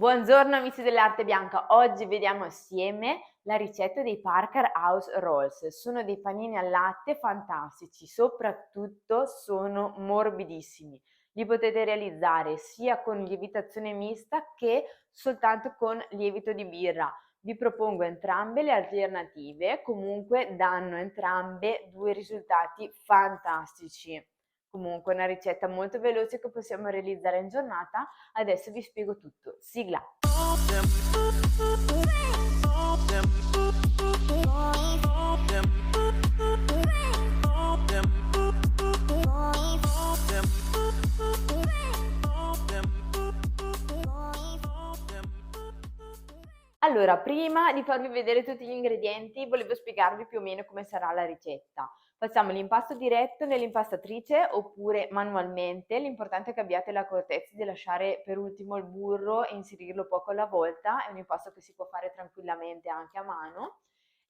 Buongiorno amici dell'arte bianca, oggi vediamo assieme la ricetta dei Parker House Rolls. Sono dei panini al latte fantastici, soprattutto sono morbidissimi. Li potete realizzare sia con lievitazione mista che soltanto con lievito di birra. Vi propongo entrambe le alternative, comunque danno entrambe due risultati fantastici. Comunque è una ricetta molto veloce che possiamo realizzare in giornata. Adesso vi spiego tutto. Sigla! Allora, prima di farvi vedere tutti gli ingredienti, volevo spiegarvi più o meno come sarà la ricetta. Facciamo l'impasto diretto nell'impastatrice oppure manualmente, l'importante è che abbiate l'accortezza di lasciare per ultimo il burro e inserirlo poco alla volta, è un impasto che si può fare tranquillamente anche a mano.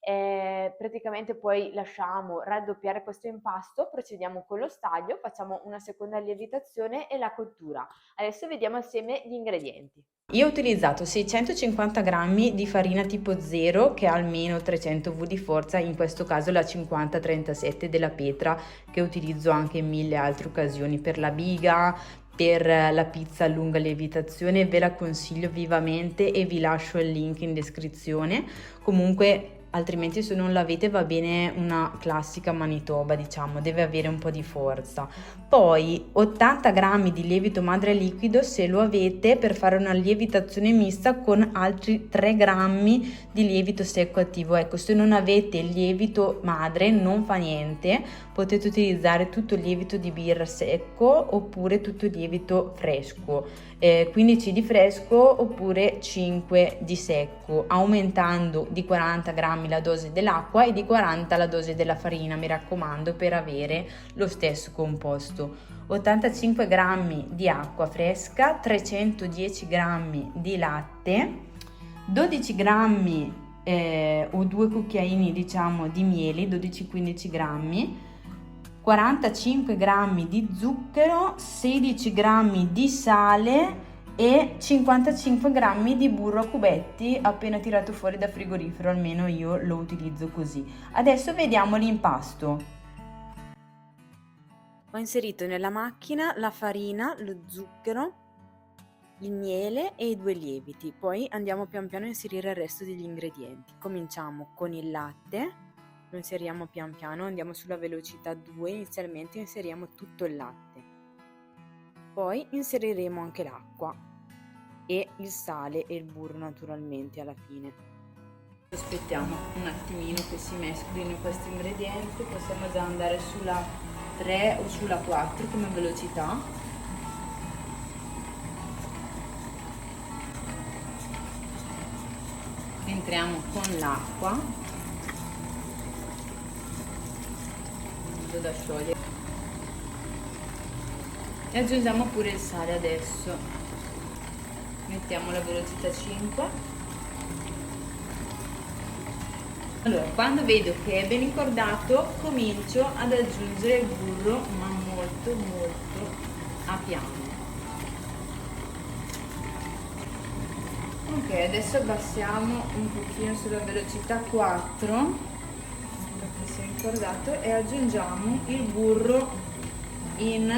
Praticamente poi lasciamo raddoppiare questo impasto, procediamo con lo staglio, facciamo una seconda lievitazione e la cottura. Adesso vediamo assieme gli ingredienti. Io ho utilizzato 650 grammi di farina tipo 0 che ha almeno 300 V di forza, in questo caso la 5037 della Petra, che utilizzo anche in mille altre occasioni per la biga, per la pizza a lunga lievitazione. Ve la consiglio vivamente e vi lascio il link in descrizione. Comunque altrimenti se non l'avete va bene una classica Manitoba, diciamo, deve avere un po' di forza. Poi 80 grammi di lievito madre liquido se lo avete, per fare una lievitazione mista con altri 3 grammi di lievito secco attivo. Ecco, se non avete il lievito madre non fa niente, potete utilizzare tutto il lievito di birra secco oppure tutto il lievito fresco. 15 di fresco oppure 5 di secco, aumentando di 40 grammi la dose dell'acqua e di 40 la dose della farina, mi raccomando, per avere lo stesso composto. 85 grammi di acqua fresca, 310 grammi di latte, 12 grammi o 2 cucchiaini diciamo di mieli, 12-15 grammi, 45 grammi di zucchero, 16 grammi di sale e 55 grammi di burro a cubetti appena tirato fuori da frigorifero, almeno io lo utilizzo così. Adesso vediamo l'impasto. Ho inserito nella macchina la farina, lo zucchero, il miele e i 2 lieviti, poi andiamo pian piano a inserire il resto degli ingredienti. Cominciamo con il latte. Lo inseriamo pian piano, andiamo sulla velocità 2, inizialmente inseriamo tutto il latte, poi inseriremo anche l'acqua e il sale e il burro naturalmente alla fine. Aspettiamo un attimino che si mescolino questi ingredienti, possiamo già andare sulla 3 o sulla 4 come velocità. Entriamo con l'acqua da sciogliere e aggiungiamo pure il sale. Adesso mettiamo la velocità 5. Allora, quando vedo che è ben incordato comincio ad aggiungere il burro, ma molto a piano. Ok, adesso abbassiamo un pochino sulla velocità 4 incordato e aggiungiamo il burro in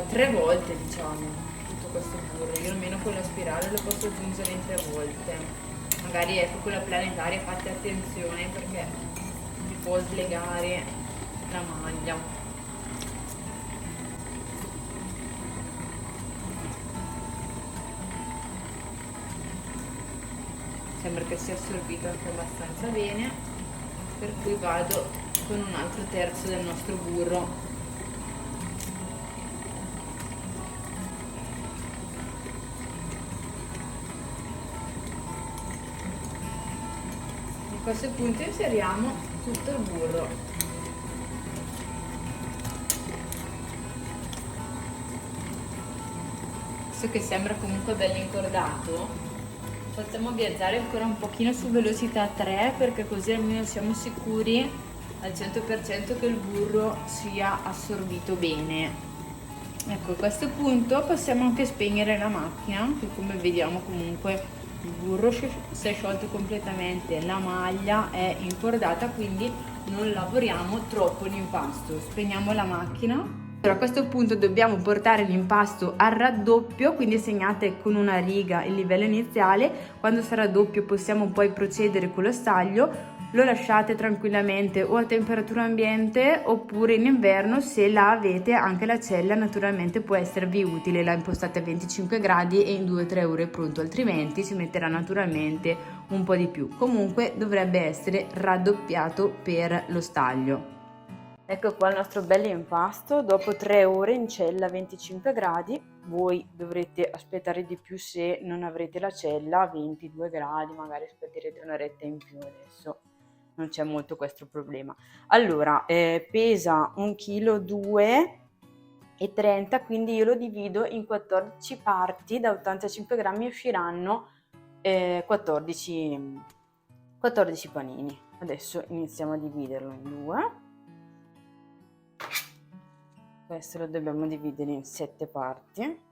3 volte, diciamo, tutto questo burro. Io almeno con la spirale lo posso aggiungere in 3 volte, magari ecco con la planetaria fate attenzione perché si può slegare la maglia. Sembra che sia assorbito anche abbastanza bene, per cui vado con un altro terzo del nostro burro. A questo punto inseriamo tutto il burro. Visto che sembra comunque bello incordato, facciamo viaggiare ancora un pochino su velocità 3 perché così almeno siamo sicuri al 100% che il burro sia assorbito bene. Ecco, a questo punto possiamo anche spegnere la macchina, che come vediamo comunque il burro si è sciolto completamente, la maglia è incordata, quindi non lavoriamo troppo l'impasto. Spegniamo la macchina. Allora, a questo punto dobbiamo portare l'impasto al raddoppio, quindi segnate con una riga il livello iniziale. Quando sarà doppio possiamo poi procedere con lo staglio. Lo lasciate tranquillamente o a temperatura ambiente oppure in inverno, se la avete anche la cella naturalmente può esservi utile, la impostate a 25 gradi e in 2-3 ore è pronto, altrimenti si metterà naturalmente un po' di più. Comunque dovrebbe essere raddoppiato per lo staglio. Ecco qua il nostro bel impasto, dopo 3 ore in cella a 25 gradi, voi dovrete aspettare di più se non avrete la cella a 22 gradi, magari aspetterete un'oretta in più adesso. Non c'è molto questo problema. Allora, pesa 1,2 kg, quindi io lo divido in 14 parti da 85 grammi, usciranno 14 panini. Adesso iniziamo a dividerlo in due. Questo lo dobbiamo dividere in 7 parti.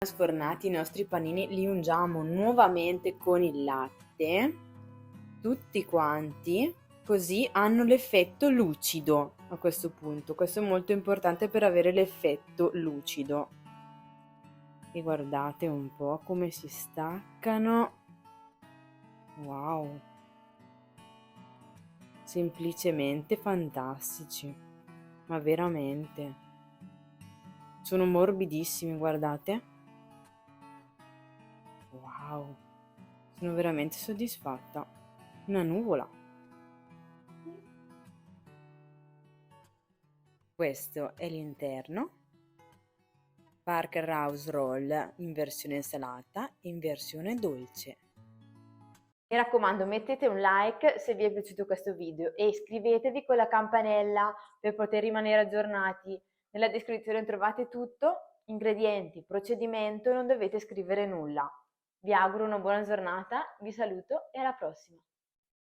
Sfornati i nostri panini, li ungiamo nuovamente con il latte, tutti quanti, così hanno l'effetto lucido a questo punto. Questo è molto importante per avere l'effetto lucido. E guardate un po' come si staccano. Wow! Semplicemente fantastici, ma veramente. Sono morbidissimi, guardate. Wow, sono veramente soddisfatta. Una nuvola. Questo è l'interno. Parker House Roll in versione salata e in versione dolce. Mi raccomando, mettete un like se vi è piaciuto questo video e iscrivetevi con la campanella per poter rimanere aggiornati. Nella descrizione trovate tutto, ingredienti, procedimento, non dovete scrivere nulla. Vi auguro una buona giornata, vi saluto e alla prossima.